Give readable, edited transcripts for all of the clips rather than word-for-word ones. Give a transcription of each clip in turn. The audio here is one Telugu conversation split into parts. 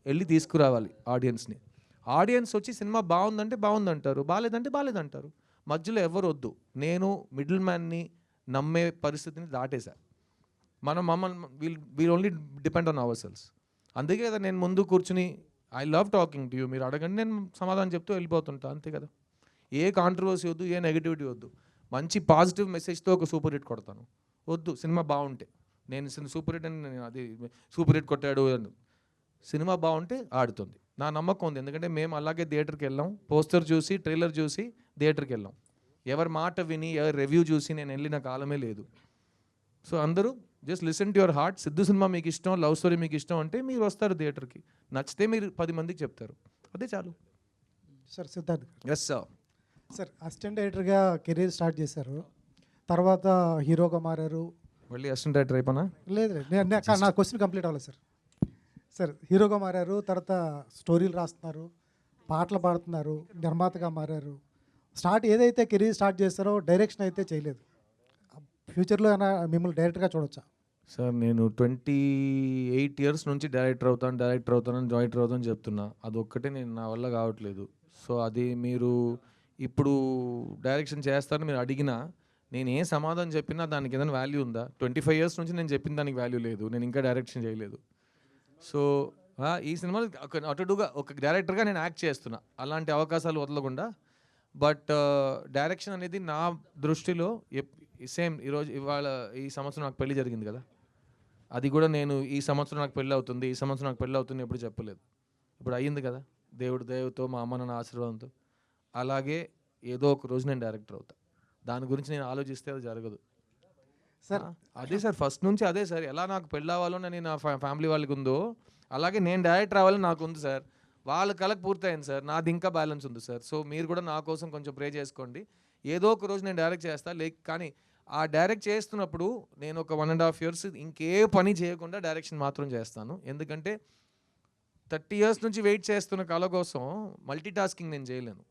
వెళ్ళి తీసుకురావాలి ఆడియన్స్ని. ఆడియన్స్ వచ్చి సినిమా బాగుందంటే బాగుందంటారు, బాగాలేదంటే బాగాలేదంటారు. మధ్యలో ఎవరు వద్దు. నేను మిడిల్ మ్యాన్ని నమ్మే పరిస్థితిని దాటేశా. మమ్మల్ని wheel only depend on hour cells. అందుకే కదా నేను ముందు కూర్చుని I love talking to you, మీరు అడగండి నేను సమాధానం చెప్తూ వెళ్ళిపోతుంటా, అంతే కదా. ఏ కాంట్రవర్సీ వద్దు, ఏ నెగిటివిటీ వద్దు. మంచి పాజిటివ్ మెసేజ్తో ఒక సూపర్ హిట్ కొడతాను. వద్దు, సినిమా బాగుంటే. నేను సూపర్ హిట్ అని అది సూపర్ హిట్ కొట్టాడు అని, సినిమా బాగుంటే ఆడుతుంది. నా నమ్మకం ఉంది, ఎందుకంటే మేము అలాగే థియేటర్కి వెళ్ళాం. పోస్టర్ చూసి, ట్రైలర్ చూసి థియేటర్కి వెళ్ళాం. ఎవరి మాట విని, ఎవరి రివ్యూ చూసి నేను వెళ్ళిన కాలమే లేదు. సో అందరూ just listen to your heart. Siddhu cinema మీకు ఇష్టం, లవ్ స్టోరీ మీకు ఇష్టం అంటే మీరు వస్తారు థియేటర్కి. నచ్చితే మీరు 10 మందికి చెప్తారు, అదే చాలు. Sir Siddharth yes sir. Sir assistant డైరెక్టర్గా కెరీర్ స్టార్ట్ చేశారు, తర్వాత హీరోగా మారారు. మళ్ళీ అసిస్టెంట్ డైరెక్టర్ అయిపోయినా? లేదు నా క్వశ్చన్ కంప్లీట్ అవ్వలేదు సార్. సార్ హీరోగా మారారు, తర్వాత స్టోరీలు రాస్తున్నారు, పాటలు పాడుతున్నారు, నిర్మాతగా మారారు. ఏదైతే కెరీర్ స్టార్ట్ చేస్తారో డైరెక్షన్ అయితే చేయలేదు. ఫ్యూచర్లో అయినా మిమ్మల్ని డైరెక్టర్గా చూడొచ్చా? సార్ నేను 28 years నుంచి డైరెక్టర్ అవుతానని చెప్తున్నా. అదొక్కటే నా వల్ల కావట్లేదు. సో అది మీరు ఇప్పుడు డైరెక్షన్ చేస్తారని మీరు అడిగినా నేను ఏ సమాధానం చెప్పినా దానికి ఏదైనా వాల్యూ ఉందా? 25 years నుంచి నేను చెప్పిన దానికి వాల్యూ లేదు, నేను ఇంకా డైరెక్షన్ చేయలేదు. సో ఈ సినిమాలో అటుడుగా ఒక డైరెక్టర్గా నేను యాక్ట్ చేస్తున్నా, అలాంటి అవకాశాలు వదలకుండా. బట్ డైరెక్షన్ అనేది నా దృష్టిలో సేమ్ ఇవాళ ఈ సంవత్సరం నాకు పెళ్లి జరిగింది కదా, అది కూడా నేను ఈ సంవత్సరం నాకు పెళ్ళి అవుతుంది ఎప్పుడు చెప్పలేదు. ఇప్పుడు అయ్యింది కదా, దేవుడితో మా అమ్మ నాన్న ఆశీర్వాదంతో. అలాగే ఏదో ఒక రోజు నేను డైరెక్టర్ అవుతా. దాని గురించి నేను ఆలోచిస్తే అది జరగదు సార్. అదే సార్, ఫస్ట్ నుంచి అదే సార్. ఎలా నాకు పెళ్ళి అవ్వాలో నేను నా ఫ్యామిలీ వాళ్ళకి ఉందో, అలాగే నేను డైరెక్టర్ అవ్వాలని నాకు ఉంది సార్. వాళ్ళ కళకు పూర్తయింది సార్, నాది ఇంకా బ్యాలెన్స్ ఉంది సార్. సో మీరు కూడా నా కోసం కొంచెం ప్రే చేసుకోండి. ఏదో ఒక రోజు నేను డైరెక్ట్ చేస్తాను. కానీ ఆ డైరెక్ట్ చేస్తున్నప్పుడు నేను ఒక 1.5 years ఇంకే పని చేయకుండా డైరెక్షన్ మాత్రం చేస్తాను. ఎందుకంటే 30 years నుంచి వెయిట్ చేస్తున్న కళ కోసం మల్టీ టాస్కింగ్ నేను చేయలేను.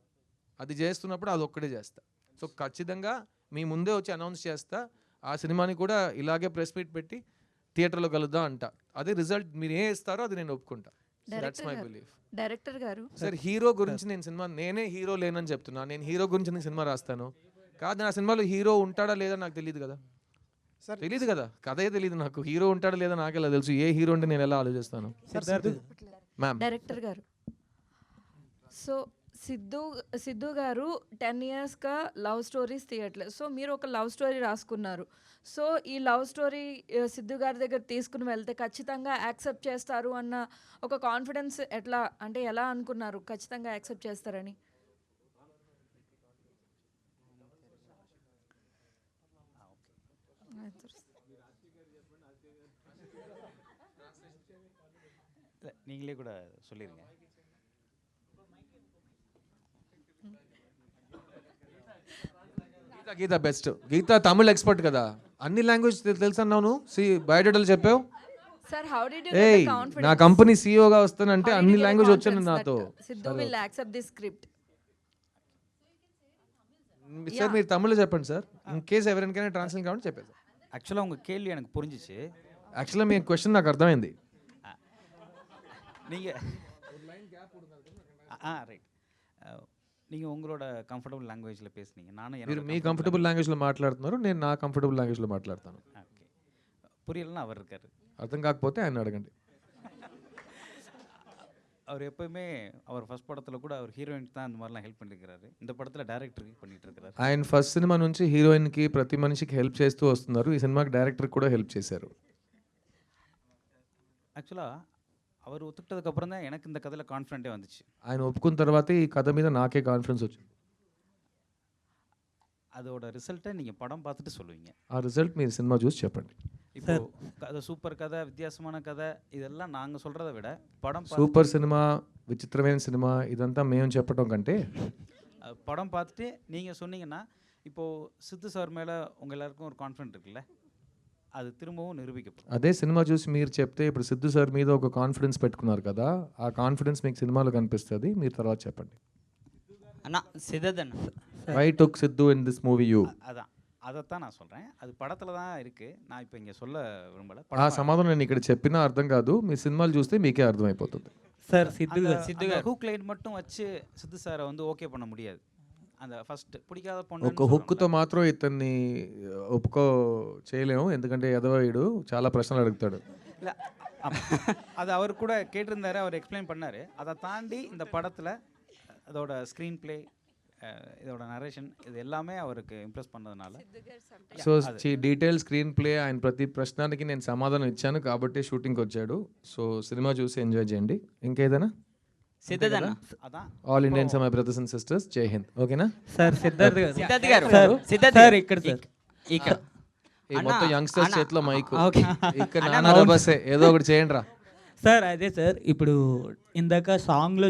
అది చేస్తున్నప్పుడు అది ఒక్కడే చేస్తా. సో ఖచ్చితంగా మీ ముందే వచ్చి అనౌన్స్ చేస్తా. ఆ సినిమాని కూడా ఇలాగే ప్రెస్ మీట్ పెట్టి థియేటర్లో కలుద్దాం అంట. అదే రిజల్ట్ మీరు ఏ ఇస్తారో అది నేను ఒప్పుకుంటా. That's my belief. డైరెక్టర్ గారు సార్ హీరో గురించి నేనే హీరో లేనని చెప్తున్నా. నేను హీరో గురించి నేను సినిమా రాస్తాను కాదు, నా సినిమాలో హీరో ఉంటాడా లేదా నాకు తెలియదు కదా సార్. తెలియదు కదా, కథే తెలియదు నాకు. హీరో ఉంటాడా లేదా నాకెలా తెలుసు? ఏ హీరో అంటే నేను ఎలా ఆలోచిస్తాను? మ్యామ్ డైరెక్టర్ గారు, సో సిద్ధు గారు 10 yearsగా లవ్ స్టోరీస్ తీయట్లేదు. సో మీరు ఒక లవ్ స్టోరీ రాసుకున్నారు. సో ఈ లవ్ స్టోరీ సిద్ధు గారి దగ్గర తీసుకుని వెళ్తే ఖచ్చితంగా యాక్సెప్ట్ చేస్తారు అన్న ఒక కాన్ఫిడెన్స్ ఎలా అనుకున్నారు ఖచ్చితంగా యాక్సెప్ట్ చేస్తారని? நீங்களே கூட சொல்லிருங்க. గీత బెస్ట్. గీత తమిళ్ ఎక్స్పర్ట్ కదా, అన్ని లాంగ్వేజ్ తెలుసు అన్నావు. బయోడేటాలు చెప్పావు. సార్ హౌ డిడ్ యు ఏయ్, గెట్ ద నా కాన్ఫిడెన్స్? కంపెనీ సీఈఓగా వస్తానంటే అన్ని లాంగ్వేజ్ వచ్చాను నాతో. Siddhu will accept this script. Sir మీరు తమిళ్లో చెప్పండి సార్, ఇన్ కేస్ ఎవరికైనా ట్రాన్స్లేట్ కావాలని చెప్పేది. ஆக்சுவலாக உங்கள் கேள்வி எனக்கு புரிஞ்சிச்சு. యాక్చువల్గా మీ క్వశ్చన్ నాకు అర్థమైంది. நீங்கள் ரைட், நீங்கள் உங்களோட కంఫర్టబుల్ లాంగ్వేజ్లో பேசுனீங்க. நானும் మీరు మీ కంఫర్టబుల్ లాంగ్వేజ్లో మాట్లాడుతున్నారు, నేను నా కంఫర్టబుల్ లాంగ్వేజ్లో మాట్లాడతాను. ஓகே, புரியலன்னா அவர் இருக்காரு. అర్థం కాకపోతే ఆయన అడగండి. அவர் எப்போயுமே அவர் ஃபர்ஸ்ட் படத்தில் கூட அவர் ஹீரோயினுக்கு தான் அந்த மாதிரிலாம் ஹெல்ப் பண்ணியிருக்கிறாரு. இந்த படத்தில் டேரக்டருக்கு பண்ணிட்டு இருக்கிறாரு. ఆయన ఫస్ట్ సినిమా నుంచి హీరోయిన్కి ప్రతి మనిషికి హెల్ప్ చేస్తూ వస్తున్నారు. ఈ సినిమాకి డైరెక్టర్ కూడా హెల్ప్ చేశారు. ஆக்சுவலாக அவர் ஒத்துக்கிட்டதுக்கப்புறம் தான் எனக்கு இந்த கதையில் கான்ஃபிடென்ட்டே வந்துச்சு. ఆయన ఒప్పుకున్న తర్వాతే ఈ కథ మీద నాకే కాన్ఫిడెన్స్ వచ్చింది. அதோட ரிசல்ட்டை நீங்கள் படம் பார்த்துட்டு சொல்லுவீங்க. ఆ రిజల్ట్ మీరు సినిమా చూసి చెప్పండి. இப்போ கதை சூப்பர் கதை, வித்தியாசமான கதை, இதெல்லாம் நாங்கள் சொல்கிறத விட படம் సూపర్ సినిమా, విచిత్రమైన సినిమా ఇదంతా మేము చెప్పడం కంటే படம் பார்த்துட்டு நீங்கள் சொன்னீங்கன்னா, இப்போது சித்து சார் மேலே உங்கள் எல்லாருக்கும் ஒரு கான்ஃபிடென்ட் இருக்குல்ல, అది తిరుమவும் నిరూపించబడుతుంది. అదే సినిమా చూసి మీరు చెప్తే, ఇప్పుడు సిద్ధు సార్ మీద ఒక కాన్ఫిడెన్స్ పెట్టుకున్నారు కదా, ఆ కాన్ఫిడెన్స్ మీకు సినిమాలో కనిపిస్తుంది. మీరు తర్వాత చెప్పండి. అన్న సిద్ధదన్న why took Siddhu in this movie you? அதான் அதைத்தான் நான் சொல்கிறேன். அது படத்தில் தான் இருக்குது. நான் இப்போ ఇங்கே சொல்ல విரும்பல. ఆ సమాధానం నేను ఇక్కడ చెప్పినా అర్థం కాదు, మీ సినిమాలు చూస్తే మీకే అర్థమైపోతుంది. సార్ సిద్ధు గారు హుక్ లైన్ மட்டும் வச்சு సిద్ధు సార్ வந்து ఓకే பண்ண முடியாது. அந்த ఫస్ట్ పిడికాద ఒక పొండు హుక్కుతో మాత్రం ఇతన్ని ఒప్పుకో చేయలేము, ఎందుకంటే ఎదవాయుడు చాలా ప్రశ్నలు అడుగుతాడు. இல்லை அது அவர் கூட கேட்டிருந்தாரு, அவர் எக்ஸ்பிளைன் பண்ணார். அதை தாண்டி இந்த படத்தில் அதோட ஸ்க்ரீன் ப்ளே, இதோட நரேஷன், இது எல்லாமே அவருக்கு ఇంప్రెస్ பண்ணதுனால సో డీటెయిల్ స్క్రీన్ ప్లే, ఆయన ప్రతి ప్రశ్నకి నేను సమాధానం ఇచ్చాను కాబట్టి షూటింగ్కి వచ్చాడు. సో సినిమా చూసి ఎంజాయ్ చేయండి. ఇంకేదైనా? సిద్ధార్థ్ அதான் all Indians my brothers and sisters, జై హింద్. ఓకేనా? సార్ సిద్ధార్థ్ గారు సిద్ధార్థ్ గారు సార్ సిద్ధార్థ్ సార్ గారు ఇక్కడ సార్ ఇక్కడ ఈ మొత్తం యంగ్స్టర్స్ చేతిలో మైక్. ఓకే. ఇక్కడ నాన్న బస్సే, ఏదో ఒకటి చేయండి రా. సార్ అదే సార్, ఇప్పుడు ఇందాక సాంగ్లో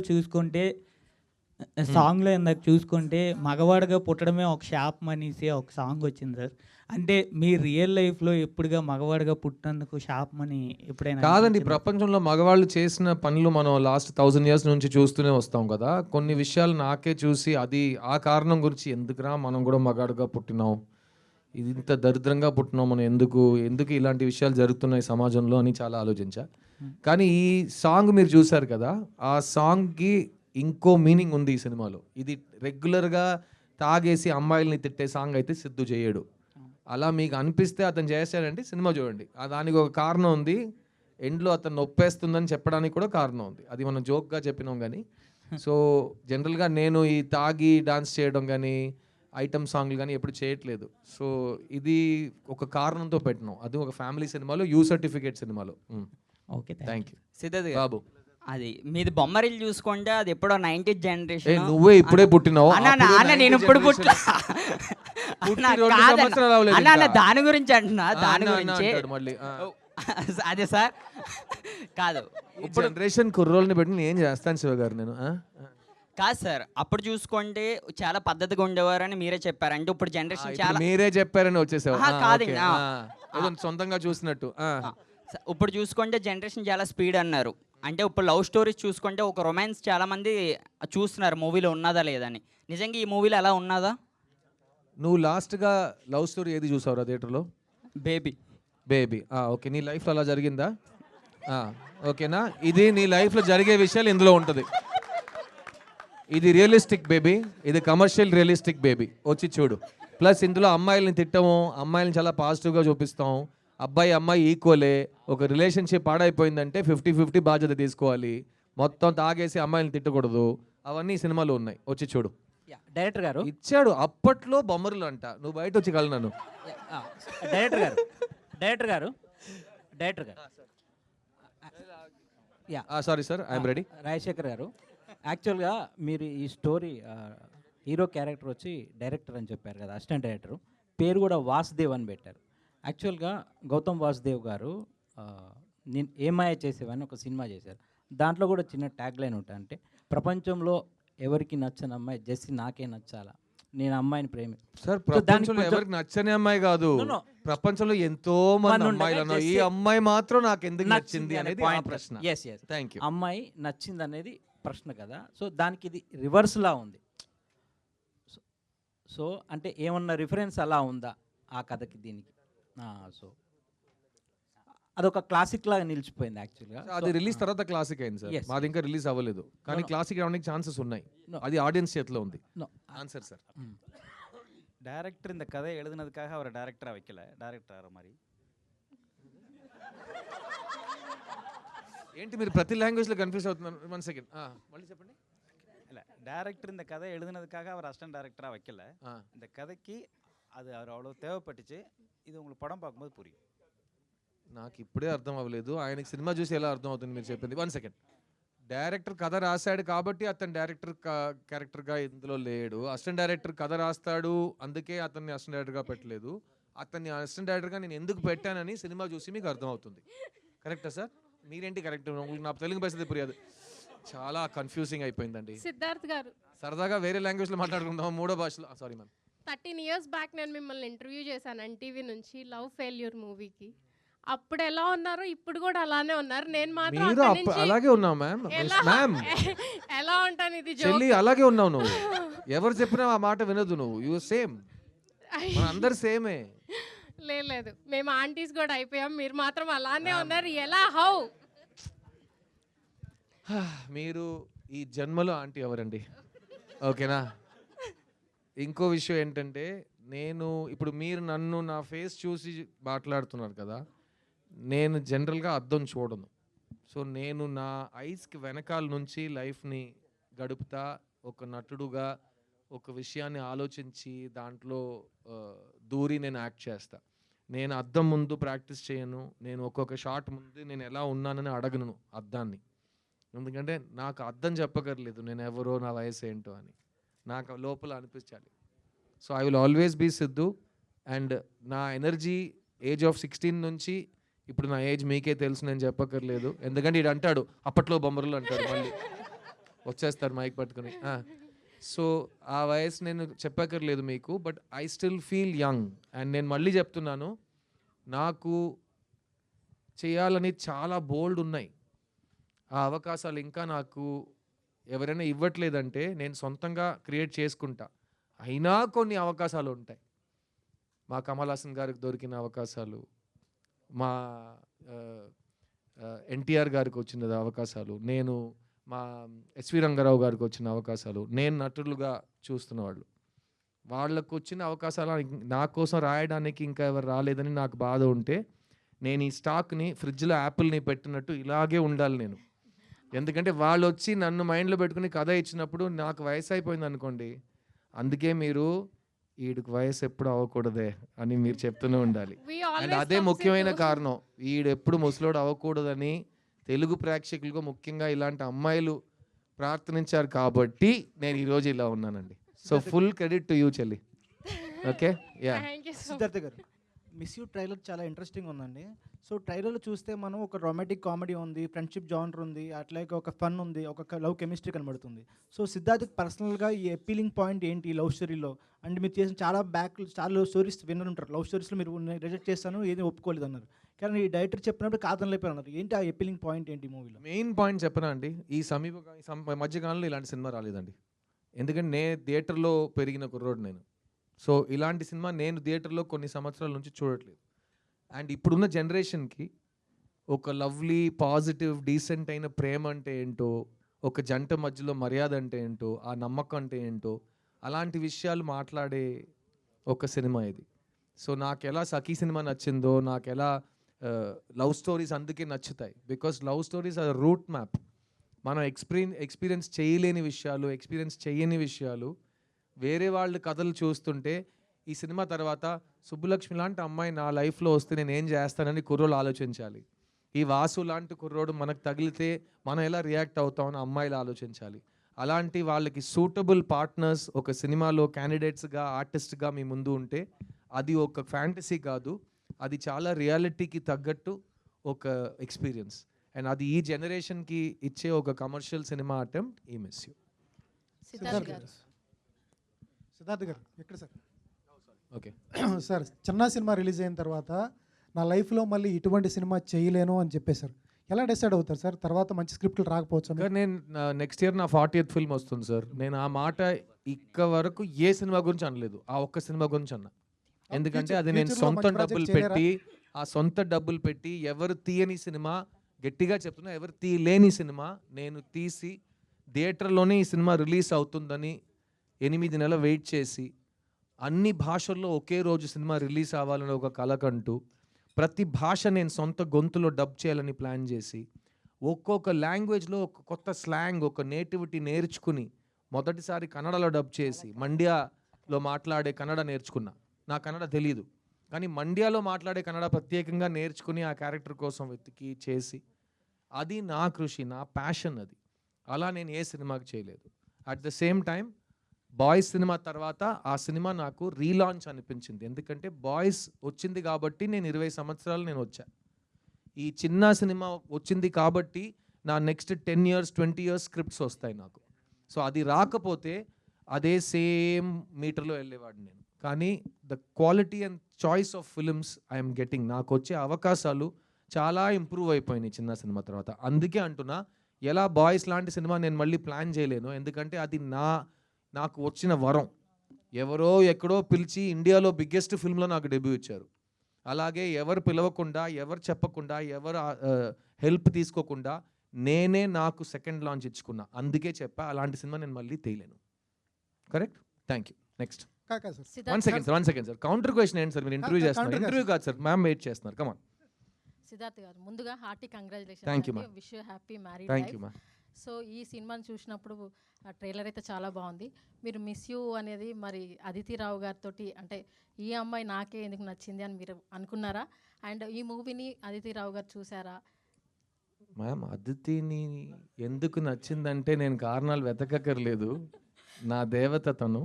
చూసుకుంటే మగవాడిగా పుట్టడమే ఒక శాపం అనేసి ఒక సాంగ్ వచ్చింది సార్. అంటే మీ రియల్ లైఫ్లో ఎప్పుడుగా మగవాడిగా పుట్టినందుకు శాపం అని ఎప్పుడైనా కాదండి, అనిపించిందా? ప్రపంచంలో మగవాళ్ళు చేసిన పనులు మనం లాస్ట్ 1000 years నుంచి చూస్తూనే వస్తాం కదా. కొన్ని విషయాలు నాకే చూసి అది ఆ కారణం గురించి ఎందుకురా మనం కూడా మగాడుగా పుట్టినాం, ఇది ఇంత దరిద్రంగా పుట్టినాం మనం, ఎందుకు ఇలాంటి విషయాలు జరుగుతున్నాయి సమాజంలో అని చాలా ఆలోచించా. కానీ ఈ సాంగ్ మీరు చూసారు కదా, ఆ సాంగ్కి ఇంకో మీనింగ్ ఉంది ఈ సినిమాలో. ఇది రెగ్యులర్గా తాగేసి అమ్మాయిల్ని తిట్టే సాంగ్ అయితే సిద్ధు చేయడు. అలా మీకు అనిపిస్తే అతను చేశాడంటే సినిమా చూడండి, దానికి ఒక కారణం ఉంది. ఎండ్లో అతను నొప్పేస్తుందని చెప్పడానికి కూడా కారణం ఉంది. అది మనం జోక్గా చెప్పినాం కానీ. సో జనరల్గా నేను ఈ తాగి డాన్స్ చేయడం కానీ ఐటమ్ సాంగ్లు కానీ ఎప్పుడు చేయట్లేదు. సో ఇది ఒక కారణంతో పెట్టినాం. అది ఒక ఫ్యామిలీ సినిమాలో, యూ సర్టిఫికేట్ సినిమాలో. ఓకే థ్యాంక్ యూ సిద్ధార్థ్ గారు బాబు. అది మీది బొమ్మరిల్లు చూసుకుంటే అది ఎప్పుడో 90th జనరేషన్. నువ్వే ఇప్పుడే పుట్టినావు. అన్న నేను ఇప్పుడు పుట్టిన పుట్టి అన్న, 2 కాదన్న. సంవత్సరాలు అవ్వలేదు అన్న ఇంకా. దాని గురించి అంటున్నా, దాని అన్న గురించి అంటాడు మళ్ళీ. అదే సార్ కాదు ఇప్పుడు జనరేషన్ కుర్రోల్ని పెట్టి నేను ఏం చేస్తాను శివ గారు నేను. కాదు సార్, అప్పుడు చూసుకుంటే చాలా పద్ధతిగా ఉండేవారని మీరే చెప్పారు. అంటే ఇప్పుడు జనరేషన్ ఇప్పుడు చాలా మీరే చెప్పారని వచ్చేసావు. ఆహా, కాదు ఓకే. ఇంకా. ఏదో సొంతంగా చూసినట్టు. ఇప్పుడు చూసుకుంటే జనరేషన్ చాలా స్పీడ్ అన్నారు. అంటే ఇప్పుడు లవ్ స్టోరీస్ చూసుకుంటే ఒక రొమాన్స్ చాలా మంది చూస్తున్నారు మూవీలో ఉన్నదా లేదని. నిజంగా ఈ మూవీలో అలా ఉన్నదా? నువ్వు లాస్ట్గా లవ్ స్టోరీ ఏది చూసావురా థియేటర్లో? బేబీ. బేబీ. ఓకే, నీ లైఫ్లో అలా జరిగిందా? ఓకేనా? ఇది నీ లైఫ్లో జరిగే విషయాలు ఇందులో ఉంటుంది. ఇది రియలిస్టిక్ బేబీ, ఇది కమర్షియల్ రియలిస్టిక్ బేబీ. వచ్చి చూడు. ప్లస్ ఇందులో అమ్మాయిల్ని తిట్టము, అమ్మాయిల్ని చాలా పాజిటివ్గా చూపిస్తాం. అబ్బాయి అమ్మాయి ఈక్వలే. ఒక రిలేషన్షిప్ పాడైపోయిందంటే 50-50 బాధ్యత తీసుకోవాలి. మొత్తం తాగేసి అమ్మాయిని తిట్టకూడదు. అవన్నీ ఈ సినిమాలో ఉన్నాయి. వచ్చి చూడు. డైరెక్టర్ గారు ఇచ్చాడు అప్పట్లో బొమ్మరులు అంట. నువ్వు బయట వచ్చి కలనను. డైరెక్టర్ గారు డైరెక్టర్ గారు డైరెక్టర్ గారు sorry sir, I'm ready. Rajasekhar గారు, యాక్చువల్గా మీరు ఈ స్టోరీ హీరో క్యారెక్టర్ వచ్చి డైరెక్టర్ అని చెప్పారు కదా, అసిస్టెంట్ డైరెక్టర్ పేరు కూడా వాసుదేవ్ అని పెట్టారు. యాక్చువల్గా గౌతమ్ వాసుదేవ్ గారు నేను ఏమాయ చేసేవని ఒక సినిమా చేశారు. దాంట్లో కూడా చిన్న ట్యాగ్ లైన్ ఉంటుంది, అంటే ప్రపంచంలో ఎవరికి నచ్చని అమ్మాయి జెస్సీ నాకే నచ్చాలా, నేను అమ్మాయిని సార్ ప్రపంచంలో ఎవరికి నచ్చని అమ్మాయి కాదు, ప్రపంచంలో ఎంతో మంది అమ్మాయిలు ఉన్నారు. ఈ అమ్మాయి మాత్రం నాకు ఎందుకు నచ్చింది అనేది ఆ ప్రశ్న. Thank you. అమ్మాయి నచ్చింది అనేది ప్రశ్న కదా. సో దానికి ఇది రివర్స్లా ఉంది. సో అంటే ఏమన్నా రిఫరెన్స్ అలా ఉందా ఆ కథకి దీనికి? సో అదొక క్లాసిక్ లాగా నిలిచిపోయింది యాక్చువల్గా. అది రిలీజ్ తర్వాత క్లాసిక్ అయింది సార్. మాది ఇంకా రిలీజ్ అవ్వలేదు, కానీ క్లాసిక్ రావడానికి ఛాన్సెస్ ఉన్నాయి. అది ఆడియన్స్ చేతిలో ఉంది. Answer sir. டேரக்டர் இந்த கதையை எழுதுனதுக்காக அவரை டேரக்டராக வைக்கல, டேரக்டர் ஆகிற மாதிரி. ఏంటి మీరు ప్రతి లాంగ్వేజ్లో కన్ఫ్యూజ్ అవుతున్నారు? 1 సెకండ్ మళ్ళీ చెప్పండి. இல்லை, டேரக்டர் இந்த கதையை எழுதுனதுக்காக அவர் அசிஸ்டன்ட் டேரக்டராக வைக்கல. இந்த கதைக்கு அது அவர் அவ்வளோ தேவைப்பட்டுச்சு. இது உங்களுக்கு పడం பார்க்கும்போது புரியும். నాకు ఇప్పుడే అర్థం అవ్వలేదు. ఆయనకి సినిమా చూసి ఎలా అర్థం అవుతుంది మీరు చెప్పింది? 1 సెకండ్. డైరెక్టర్ కథ రాశాడు కాబట్టి అతను డైరెక్టర్ క్యారెక్టర్గా ఇందులో లేడు. అసిస్టెంట్ డైరెక్టర్ కథ రాస్తాడు, అందుకే అతన్ని అసిస్టెంట్ డైరెక్టర్గా పెట్టలేదు. అతన్ని అసిస్టెంట్ డైరెక్టర్గా నేను ఎందుకు పెట్టానని సినిమా చూసి మీకు అర్థమవుతుంది. కరెక్టా సార్? మీరేంటి కరెక్ట్? నా తెలుగు పరిస్థితి పురియదు, చాలా కన్ఫ్యూజింగ్ అయిపోయిందండి. సిద్ధార్థ్ గారు, సరదాగా వేరే లాంగ్వేజ్లో మాట్లాడుకుందాం, 3వ భాషలో. Sorry ma'am. 13 years బ్యాక్ నేను మిమ్మల్ని ఇంటర్వ్యూ చేశాను ఎన్టీవీ నుంచి లవ్ ఫెయిల్యూర్ మూవీకి. అప్పుడు ఎలా ఉన్నారో ఇప్పుడు కూడా అలానే ఉన్నారు. నేను మాత్రం మీరు అక్కడి నుంచి అలాగే ఉన్నావు మ్యామ్. మ్యామ్ ఎలా ఉంటాను, ఇది చెల్లి అలాగే ఉన్నావు నువ్వు. ఎవరు చెప్పినా ఆ మాట వినదు నువ్వు. You same. మన అందరు సేమే. లేదు మేము ఆంటీస్ కూడా అయిపోయాం, మీరు మాత్రం అలానే ఉన్నారు. ఎలా హౌ? మీరు ఈ జన్మలో ఆంటీ ఎవరండి? ఓకేనా? ఇంకో విషయం ఏంటంటే, నేను ఇప్పుడు మీరు నన్ను నా ఫేస్ చూసి మాట్లాడుతున్నారు కదా, నేను జనరల్గా అద్దం చూడను. సో నేను నా ఐస్కి వెనకాల నుంచి లైఫ్ని గడుపుతా, ఒక నటుడుగా ఒక విషయాన్ని ఆలోచించి దాంట్లో దూరి నేను యాక్ట్ చేస్తా. నేను అద్దం ముందు ప్రాక్టీస్ చేయను. నేను ఒక్కొక్క షాట్ ముందు నేను ఎలా ఉన్నానని అడగను అద్దాన్ని. ఎందుకంటే నాకు అద్దం చెప్పగలేదు నేను ఎవరో, నా వయసు ఏంటో అని. నాకు లోపల అనిపించాలి. So I will always be Siddhu. And నా ఎనర్జీ ఏజ్ ఆఫ్ 16 నుంచి ఇప్పుడు నా ఏజ్ మీకే తెలుసు, నేను చెప్పక్కర్లేదు. ఎందుకంటే ఇడు అంటాడు అప్పట్లో బొమ్మరులు అంటాడు, మళ్ళీ వచ్చేస్తారు మైక్ పట్టుకుని. సో ఆ వయసు నేను చెప్పక్కర్లేదు మీకు, but I still feel young. And నేను మళ్ళీ చెప్తున్నాను, నాకు చేయాలని చాలా బోల్డ్ ఉన్నాయి. ఆ అవకాశాలు ఇంకా నాకు ఎవరైనా ఇవ్వట్లేదంటే నేను సొంతంగా క్రియేట్ చేసుకుంటా. అయినా కొన్ని అవకాశాలు ఉంటాయి. మా కమల్ హాసన్ గారికి దొరికిన అవకాశాలు, మా ఎన్టీఆర్ గారికి వచ్చిన అవకాశాలు, నేను మా ఎస్వి రంగారావు గారికి వచ్చిన అవకాశాలు, నేను నటులుగా చూస్తున్న వాళ్ళకు వచ్చిన అవకాశాలు నా కోసం రాయడానికి ఇంకా ఎవరు రాలేదని నాకు బాధ ఉంటే, నేను ఈ స్టాక్ని ఫ్రిడ్జ్లో యాపిల్ని పెట్టినట్టు ఇలాగే ఉండాలి నేను. ఎందుకంటే వాళ్ళు వచ్చి నన్ను మైండ్లో పెట్టుకుని కథ ఇచ్చినప్పుడు నాకు వయసు అయిపోయింది అనుకోండి, అందుకే మీరు వీడికి వయసు ఎప్పుడు అవ్వకూడదే అని మీరు చెప్తూనే ఉండాలి. అండ్ అదే ముఖ్యమైన కారణం, వీడు ఎప్పుడు ముసలోడు అవ్వకూడదని తెలుగు ప్రేక్షకులకు ముఖ్యంగా ఇలాంటి అమ్మాయిలు ప్రార్థనించారు కాబట్టి నేను ఈరోజు ఇలా ఉన్నానండి. So full credit to you చెల్లి. Okay, yeah. సిద్ధార్థ గారు, మిస్ యూ ట్రైలర్ చాలా ఇంట్రెస్టింగ్ ఉందండి. సో ట్రైలర్లో చూస్తే మనం ఒక రొమాంటిక్ కామెడీ ఉంది, ఫ్రెండ్షిప్ జానర్ ఉంది, అట్లాగే ఒక ఫన్ ఉంది, ఒక లవ్ కెమిస్ట్రీ కనబడుతుంది. సో సిద్ధార్థ్ పర్సనల్గా ఈ అపీలింగ్ పాయింట్ ఏంటి లవ్ స్టోరీలో? అండ్ మీరు చేసిన చాలా లవ్ స్టోరీస్ విన్నారు. లవ్ స్టోరీస్లో మీరు రిజెక్ట్ చేస్తాను, ఏది ఒప్పుకోలేదు అన్నారు. కానీ ఈ డైరెక్టర్ చెప్పినప్పుడు కాదనలేపారు అన్నారు. ఏంటి ఆ అపీలింగ్ పాయింట్ ఏంటి మూవీలో? మెయిన్ పాయింట్ చెప్పనా అండి, ఈ మధ్యకాలంలో ఇలాంటి సినిమా రాలేదండి. ఎందుకంటే నేను థియేటర్లో పెరిగిన కుర్రోడు నేను. సో ఇలాంటి సినిమా నేను థియేటర్లో కొన్ని సంవత్సరాల నుంచి చూడట్లేదు. అండ్ ఇప్పుడున్న జనరేషన్కి ఒక లవ్లీ, పాజిటివ్, డీసెంట్ అయిన ప్రేమ అంటే ఏంటో, ఒక జంట మధ్యలో మర్యాద అంటే ఏంటో, ఆ నమ్మకం అంటే ఏంటో, అలాంటి విషయాలు మాట్లాడే ఒక సినిమా ఇది. సో నాకు ఎలా సఖీ సినిమా నచ్చిందో, నాకు ఎలా లవ్ స్టోరీస్ అందుకే నచ్చుతాయి. Because love stories are route map. మనం ఎక్స్పీరియన్స్ చేయలేని విషయాలు, ఎక్స్పీరియన్స్ చేయని విషయాలు వేరే వాళ్ళ కథలు చూస్తుంటే, ఈ సినిమా తర్వాత సుబ్బులక్ష్మి లాంటి అమ్మాయి నా లైఫ్లో వస్తే నేను ఏం చేస్తానని కుర్రోళ్ళు ఆలోచించాలి. ఈ వాసు లాంటి కుర్రోడు మనకు తగిలితే మనం ఎలా రియాక్ట్ అవుతామని అమ్మాయిలు ఆలోచించాలి. అలాంటి వాళ్ళకి సూటబుల్ పార్ట్నర్స్ ఒక సినిమాలో క్యాండిడేట్స్గా, ఆర్టిస్ట్గా మీ ముందు ఉంటే అది ఒక ఫ్యాంటసీ కాదు, అది చాలా రియాలిటీకి తగ్గట్టు ఒక ఎక్స్పీరియన్స్. అండ్ అది ఈ జనరేషన్కి ఇచ్చే ఒక కమర్షియల్ సినిమా అటెంప్ట్ ఈ మిస్ యూ. సిద్ధార్థ్ గారు ఎక్కడ సార్? ఓకే సార్, చిన్న సినిమా రిలీజ్ అయిన తర్వాత నా లైఫ్లో మళ్ళీ ఇటువంటి సినిమా చేయలేను అని చెప్పేశారు. ఎలా డిసైడ్ అవుతారు సార్? తర్వాత మంచి స్క్రిప్ట్లు రాకపోవచ్చు. నేను నెక్స్ట్ ఇయర్ నా 40th ఫిల్మ్ వస్తుంది సార్. నేను ఆ మాట ఇక్క వరకు ఏ సినిమా గురించి అనలేదు, ఆ ఒక్క సినిమా గురించి అన్నా. ఎందుకంటే అది నేను సొంత డబ్బులు పెట్టి ఎవరు తీయని సినిమా, గట్టిగా చెప్తున్నా ఎవరు తీయలేని సినిమా నేను తీసి థియేటర్లోనే ఈ సినిమా రిలీజ్ అవుతుందని 8 నెలలు వెయిట్ చేసి, అన్ని భాషల్లో ఒకే రోజు సినిమా రిలీజ్ అవ్వాలని ఒక కలకంటూ, ప్రతి భాష నేను సొంత గొంతులో డబ్ చేయాలని ప్లాన్ చేసి, ఒక్కొక్క లాంగ్వేజ్లో ఒక కొత్త స్లాంగ్, ఒక నేటివిటీ నేర్చుకుని మొదటిసారి కన్నడలో డబ్ చేసి, మండ్యాలో మాట్లాడే కన్నడ నేర్చుకున్నా. నా కన్నడ తెలీదు, కానీ మండ్యాలో మాట్లాడే కన్నడ ప్రత్యేకంగా నేర్చుకుని ఆ క్యారెక్టర్ కోసం వెతికి చేసి, అది నా కృషి, నా ప్యాషన్ అది. అలా నేను ఏ సినిమాకి చేయలేదు. At the same time boys cinema తర్వాత ఆ సినిమా నాకు రీలాంచ్ అనిపించింది. ఎందుకంటే బాయ్స్ వచ్చింది కాబట్టి నేను 20 సంవత్సరాలు నేను వచ్చా. ఈ చిన్న సినిమా వచ్చింది కాబట్టి నా నెక్స్ట్ 10 years 20 years స్క్రిప్ట్స్ వస్తాయి నాకు. సో అది రాకపోతే అదే సేమ్ మీటర్లో వెళ్ళేవాడిని నేను. కానీ the quality and choice of films I'm getting, నాకు వచ్చే అవకాశాలు చాలా ఇంప్రూవ్ అయిపోయినాయి చిన్న సినిమా తర్వాత. అందుకే అంటున్నా, ఎలా బాయ్స్ లాంటి సినిమా నేను మళ్ళీ ప్లాన్ చేయలేను, ఎందుకంటే అది నాకు వచ్చిన వరం. ఎవరో ఎక్కడో పిలిచి ఇండియాలో బిగ్గెస్ట్ ఫిల్మ్లో నాకు డెబ్యూ ఇచ్చారు. అలాగే ఎవరు పిలవకుండా, ఎవరు చెప్పకుండా, ఎవరు హెల్ప్ తీసుకోకుండా నేనే నాకు సెకండ్ లాంచ్ ఇచ్చుకున్నా. అందుకే చెప్పా అలాంటి సినిమా నేను మళ్ళీ తీయలేను. కరెక్ట్? Thank you. నెక్స్ట్. కాకా sir. One second sir. Counter question ఏంటి సార్? మీరు ఇంటర్వ్యూ చేస్తున్నారు. counter ఇంటర్వ్యూ కాదు సార్, మ్యామ్ వెయిట్ చేస్తున్నారు. కమాన్. సిద్ధార్థ్ గారు ముందుగా hearty congratulation. Thank you, ma'am. Wish you happy married thank life. You ma'am. So ఈ సినిమాని చూసినప్పుడు ఆ ట్రైలర్ అయితే చాలా బాగుంది. మీరు మిస్ యూ అనేది మరి అదితి రావు గారితో అంటే ఈ అమ్మాయి నాకే ఎందుకు నచ్చింది అని మీరు అనుకున్నారా? అండ్ ఈ మూవీని అదితి రావు గారు చూసారా? మ్యామ్, అదితిని ఎందుకు నచ్చిందంటే నేను కారణాలు వెతకక్కర్లేదు, నా దేవత తను.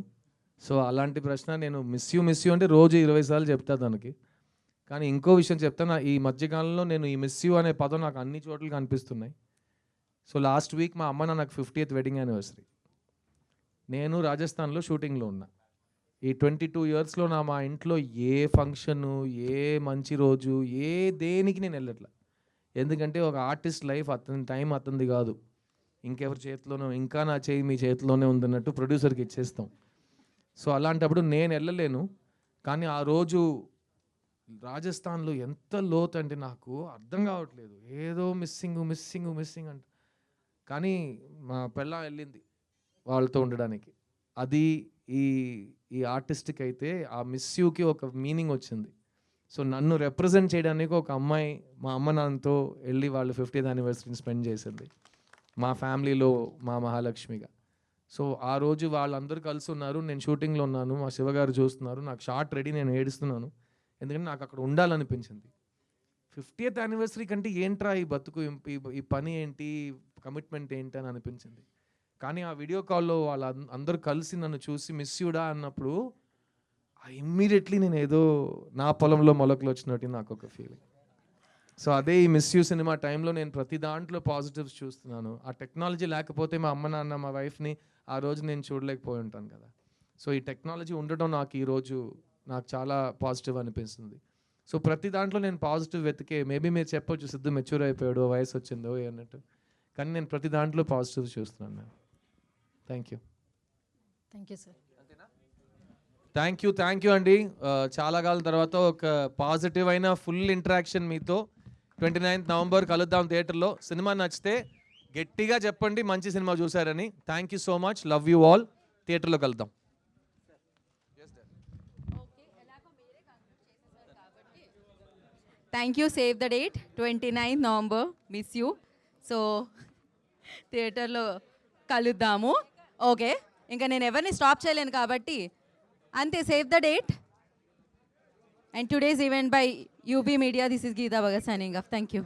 సో అలాంటి ప్రశ్న నేను మిస్ యూ అంటే రోజు 20 సార్లు చెప్తా తనకి. కానీ ఇంకో విషయం చెప్తాను, ఈ మధ్యకాలంలో నేను ఈ మిస్ యూ అనే పదం నాకు అన్ని చోట్ల కనిపిస్తున్నాయి. సో లాస్ట్ వీక్ మా అమ్మ నాకు 50th వెడ్డింగ్ యానివర్సరీ. నేను రాజస్థాన్లో షూటింగ్లో ఉన్నా. ఈ 22 ఇయర్స్లో మా ఇంట్లో ఏ ఫంక్షను, ఏ మంచి రోజు, ఏ దేనికి నేను వెళ్ళట్లా. ఎందుకంటే ఒక ఆర్టిస్ట్ లైఫ్ అతని టైం అతనిది కాదు, ఇంకెవరి చేతిలోనో, ఇంకా నా చేయి మీ చేతిలోనే ఉందన్నట్టు ప్రొడ్యూసర్కి ఇచ్చేస్తాం. సో అలాంటప్పుడు నేను వెళ్ళలేను. కానీ ఆ రోజు రాజస్థాన్లో ఎంత లోతు అంటే నాకు అర్థం కావట్లేదు, ఏదో మిస్సింగ్ అంట. కానీ మా పెళ్ళ వెళ్ళింది వాళ్ళతో ఉండడానికి. అది ఈ ఆర్టిస్ట్కి అయితే ఆ మిస్ యూకి ఒక మీనింగ్ వచ్చింది. సో నన్ను రిప్రజెంట్ చేయడానికి ఒక అమ్మాయి మా అమ్మ నాన్నతో వెళ్ళి వాళ్ళు 50th యానివర్సరీని స్పెండ్ చేసింది మా ఫ్యామిలీలో, మా మహాలక్ష్మిగా. సో ఆ రోజు వాళ్ళందరూ కలిసి ఉన్నారు, నేను షూటింగ్లో ఉన్నాను, మా శివగారు చూస్తున్నారు, నాకు షార్ట్ రెడీ, నేను ఏడుస్తున్నాను. ఎందుకంటే నాకు అక్కడ ఉండాలనిపించింది. 50th యానివర్సరీ కంటే ఏంట్రా ఈ బతుకు, ఈ పని ఏంటి, కమిట్మెంట్ ఏంటి అని అనిపించింది. కానీ ఆ వీడియో కాల్లో వాళ్ళ అందరూ కలిసి నన్ను చూసి మిస్ యూడా అన్నప్పుడు ఇమ్మీడియట్లీ నేను ఏదో నా పొలంలో మొలకలు వచ్చినట్టు నాకు ఒక ఫీలింగ్. సో అదే ఈ మిస్ యూ సినిమా టైంలో నేను ప్రతి దాంట్లో పాజిటివ్స్ చూస్తున్నాను. ఆ టెక్నాలజీ లేకపోతే మా అమ్మ నాన్న, మా వైఫ్ని ఆ రోజు నేను చూడలేకపోయి ఉంటాను కదా. సో ఈ టెక్నాలజీ ఉండడం నాకు ఈరోజు నాకు చాలా పాజిటివ్ అనిపిస్తుంది. సో ప్రతి దాంట్లో నేను పాజిటివ్ వెతికే, మేబీ మీరు చెప్పొచ్చు సిద్ధు మెచ్యూర్ అయిపోయాడు, వయసు వచ్చిందో అన్నట్టు, కానీ నేను ప్రతి దాంట్లో పాజిటివ్ చూస్తున్నాను ma'am. Thank you. Thank you sir. Thank you అండి. చాలా కాలం తర్వాత ఒక పాజిటివ్ అయిన ఫుల్ ఇంటరాక్షన్ మీతో. 29th నవంబర్ కలుద్దాం థియేటర్లో. సినిమా నచ్చితే గట్టిగా చెప్పండి మంచి సినిమా చూసారని. Thank you so much, love you all. థియేటర్లో కలుద్దాం. Thank you. Save the date 29th November, Miss You. So థియేటర్లో కలుద్దాము. ఓకే, ఇంకా నేను ఎవరిని స్టాప్ చేయలేను కాబట్టి అంతే. Save the date. And today's event by UB media. This is Geeta Bhagat signing off. Thank you.